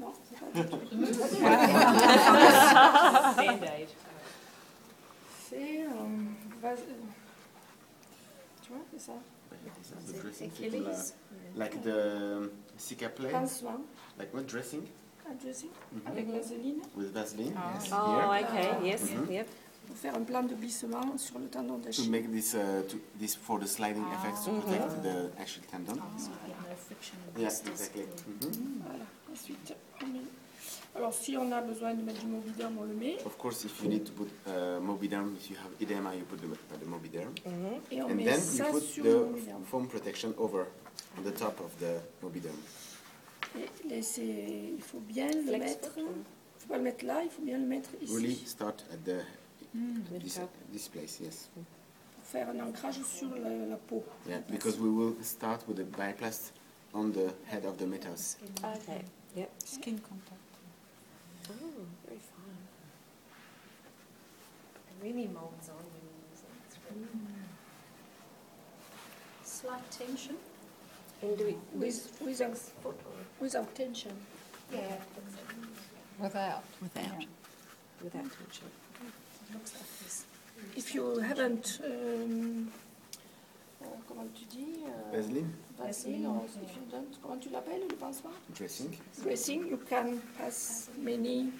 Non, c'est pas du tout. Band-aid. C'est tu vois, c'est ça. The dressing people, like the cicaplane, Pansement, like what dressing? dressing, avec vaseline. With Vaseline, yes, Oh, here. okay, yes, yep. Pour faire un plan de glissement sur le tendon To d'Achille. make this, this for the sliding effects to protect the Achilles tendon. No friction in Yeah, this. exactly. Voilà. Ensuite, on met... Alors, si on a besoin de mettre du Mobiderm, on le met. Of course, if you need to put Mobiderm, if you have edema, you put the Mobiderm. Et on And met then you ça put sur le the Mobiderm. foam protection over on the top of the Mobiderm. Et laisser, il faut bien le mettre. Il ne faut pas le mettre là, il faut bien le mettre ici. Really start at the this place, yes. Pour faire un ancrage sur la peau. Yeah, because we will start with the biplast on the head of the metals. Okay, yep. Skin contact. Oh, very fine. It really molds on when you use it. It's really slight tension. And do we, Without tension. Yeah. Without. without tension? It looks like this. If you haven't, comment tu dis Vaseline, Vaseline, or if you don't, comment tu l'appelles le pansement? dressing, Dressing, you can pass many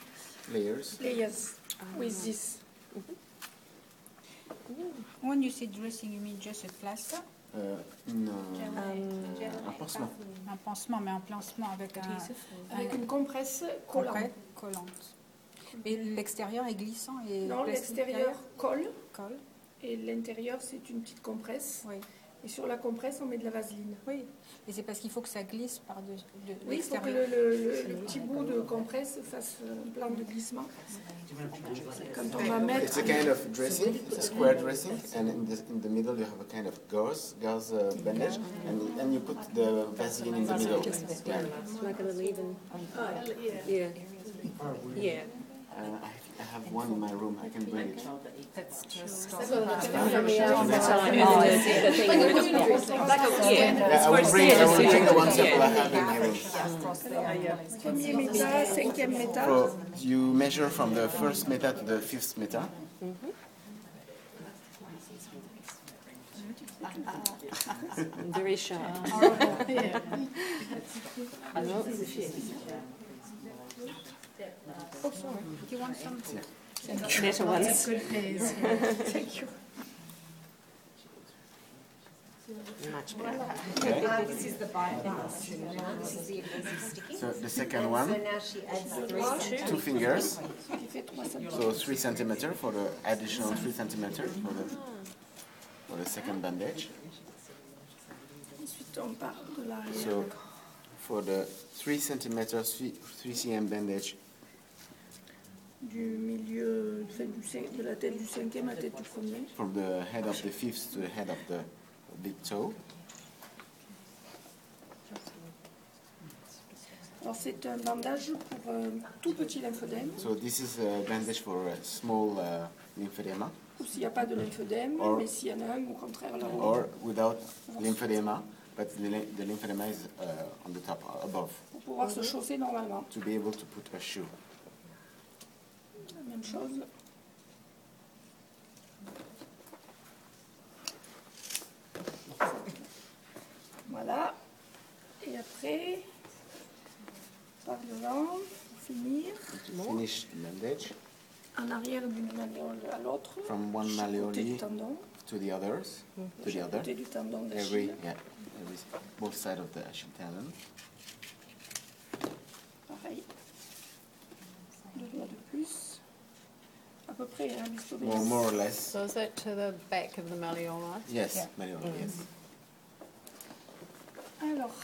layers. layers with this. When you say dressing, you mean just a plaster? No, Gel- un pansement. Un pansement, mais un pansement avec Avec une compresse collante. collante. Et l'extérieur est glissant et Non, l'extérieur colle colle. et l'intérieur c'est une petite compresse. Oui. Et sur la compresse on met de la vaseline. Oui. Et c'est parce qu'il faut que ça glisse par de Oui, il faut que l'extérieur. le petit bout de compresse fasse un plan de glissement. Quand on va mettre. It's a kind of dressing, a square dressing, and in the middle you have a kind of gauze bandage, and you put the Vaseline in the middle. Yeah. Like a little even. Yeah. Yeah. I have one in my room. I can bring it. That's just From the outside. Oh, I see the thing. Yeah. Yeah, I will bring the one sample I have in my room. Premier méta, cinquième méta. So you measure from the first meta to the fifth meta. Very sharp. No. Do you want some? Better ones. Thank you. Much better. This is the biplast. This is the adhesive sticking. So the second So one, now she adds 2 fingers, Qui fait 3 cm. so 3 centimeters for the additional 3 centimeters for the second bandage. Ensuite on part de l'arrière. So for the 3 centimeters 3 cm bandage, Du milieu, de la tête du cinquième à la tête du premier. from the head of the fifth to the head of the big toe. Alors c'est un bandage pour un tout petit lymphodème, So this is a bandage for a small lymphedema, ou s'il n'y a pas de lymphodème, Or- mais s'il y en a un, au contraire là-haut. or without lymphedema, but the lymphedema is on the top, above, Pour pouvoir se chausser normalement. to be able to put a shoe. La même chose. Voilà. Et après, par devant, pour finir, Finish the bandage en arrière d'une malléole à l'autre, from one chaque côté du malleoli tendon, to the others, to the chaque other, côté du tendon every, d'Achille. yeah, every, both sides of the Achilles tendon. Pareil. 2 doigts de plus. À peu près, hein, l'histobéis. More or less. So is that to the back of the malleoli? Yes, Yeah. malleoli, yes. Alors,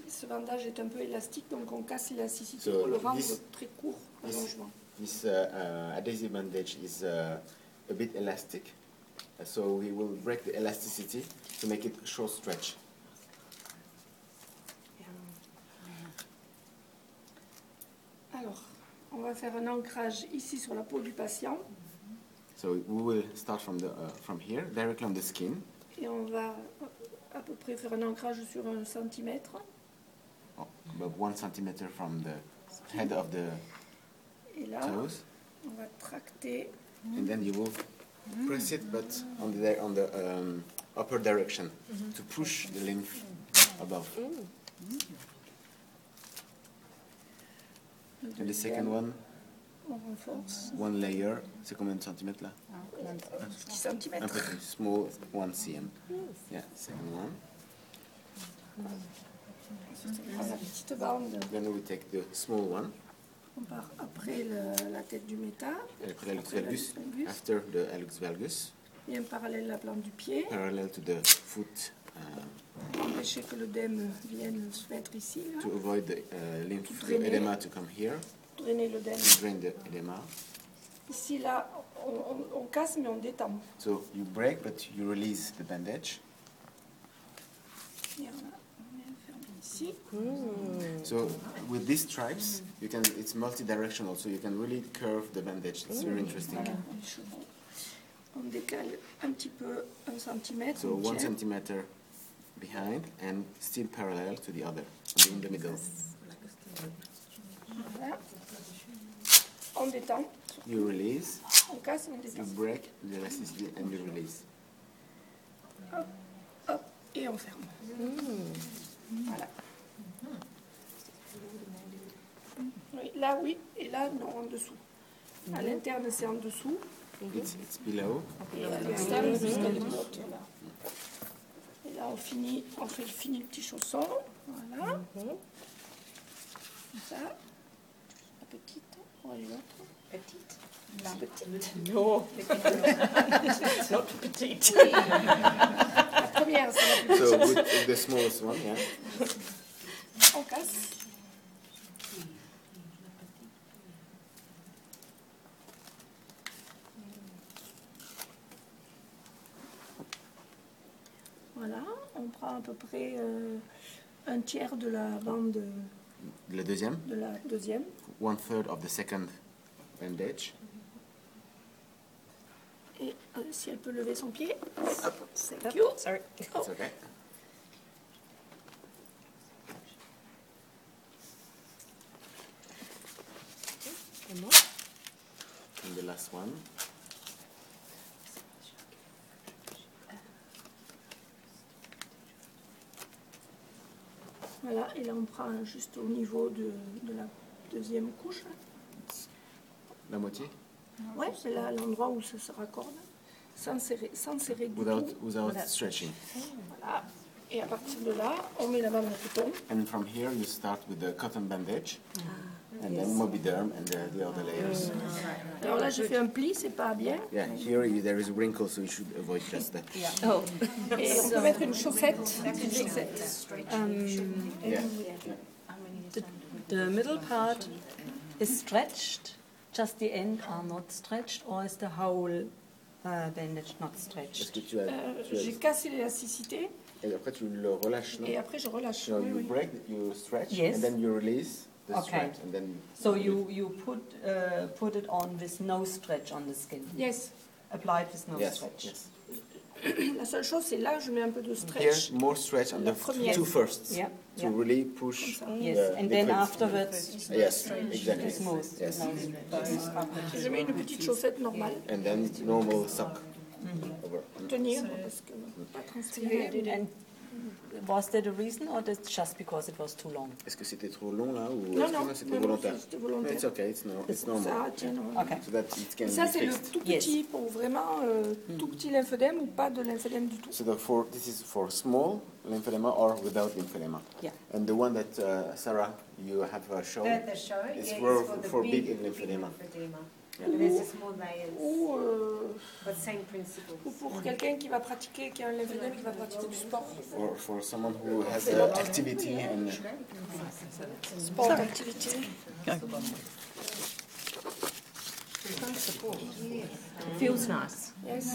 ce bandage est un peu élastique, donc on casse l'élasticité So pour le rendre this- très court, l'allongement. This adhesive bandage is a bit elastic, so we will break the elasticity to make it short stretch. Alors, on va faire un ancrage ici sur la peau du patient So we will start from here, directly on the skin, Et on va à peu près faire un ancrage sur 1 centimètre. Oh, about 1 centimeter from the head of the Et là, toes. on va tracter. And then you will press it, but on the upper direction to push the lymph above. And the second one, On renforce. 1 layer. C'est combien de centimètres là? 10 Un centimètres. peu plus. Small 1 cm. Yeah, second one. Ensuite, on prend la petite bande. Then we take the small one. On part après la tête du métal. Après l'hallux valgus. valgus. After the hallux valgus. Bien parallèle à la plante du pied. Parallel to the foot. Pour empêcher que l'œdème vienne se mettre ici. Là. To avoid the lymph, the Drainer. edema to come here. Drainer l'œdème. Drain the edema. Ici, là, on casse mais on détend. So you break, but you release the bandage. Et on vient fermer ici. So with these stripes, you can. It's multi-directional, so you can really curve the bandage. It's very interesting. Voilà, les chevaux. On décale un petit peu 1 centimètre. So on 1 tient. centimeter behind and still parallel to the other, in the middle. Voilà. On détend. You release, On casse, on you détend. break the elasticity, and you release. Hop, hop, et on ferme. Voilà. Oui, là, oui, et là, non, en dessous. À l'interne, c'est en dessous. It's below. Et à l'externe, c'est jusqu'à l'autre, là. Et là, on finit le petit chausson. Voilà. Comme ça. La petite. On va l'autre. Petite. La petite. No. Not petite. La première, c'est la plus So petite. with the smallest one, yeah. On casse. Voilà, on prend à peu près un tiers de la bande Le deuxième, de la deuxième. 1/3 of the second bandage. Et si elle peut lever son pied. Hop, thank you. Sorry. It's okay. And the last one. Voilà, et là on prend juste au niveau de la deuxième couche. La moitié. Ouais, c'est là l'endroit où ça se raccorde, sans serrer du Without tout. stretching. Voilà. Et à partir de là, on met la bande à coton. And from here you start with the cotton bandage, and then mobiderm and the other layers. Alors là, j'ai fait un pli, c'est pas bien. Yeah, here there is a wrinkle, so you should avoid just that. Oh. Et on peut mettre une chaussette. Une chaussette. Yeah. The middle part is stretched. Just the end are not stretched, or is the whole bandage not Est-ce stretched? que tu as, J'ai cassé l'élasticité et après tu le relâches, non? et après je relâche. So Oui, you oui. break, you stretch, Yes. and then you release the Okay. stripes, and then So you put it on with no stretch on the skin. Yes. Applied with no yes, stretch. yes. La seule chose, c'est là, je mets un peu de Here, stretch. more stretch on La the première. two firsts Yeah. to Yeah. really push. Comme ça. Yes, the and then liquid. afterwards, Yes, exactly. smooth. Yes, Je mets une petite chaussette normale. and then normal sock over. Tenir, parce que pas transpirer. And was that a reason, or that's just because it was too long? Est-ce que c'était trop long là ou Non, est-ce non, que c'était non, volontaire? c'était volontaire. It's okay, it's normal. Ça tient normalement. Okay. So that it can Ça, be c'est le fixed. tout petit pour vraiment tout petit lymphœdème ou pas de lymphœdème du tout. So this is for small lymphedema or without lymphedema. Yeah. And the one that Sarah you have shown The show, is yeah, for, it's for the for big big lymphedema. lymphedema. Yeah. There's the small layers, Ou, but same principle. ou pour quelqu'un qui va pratiquer, qui a un lymphœdème, qui va pratiquer du sport. Or for someone who has activity and Sport, activité. Feels nice. Yes.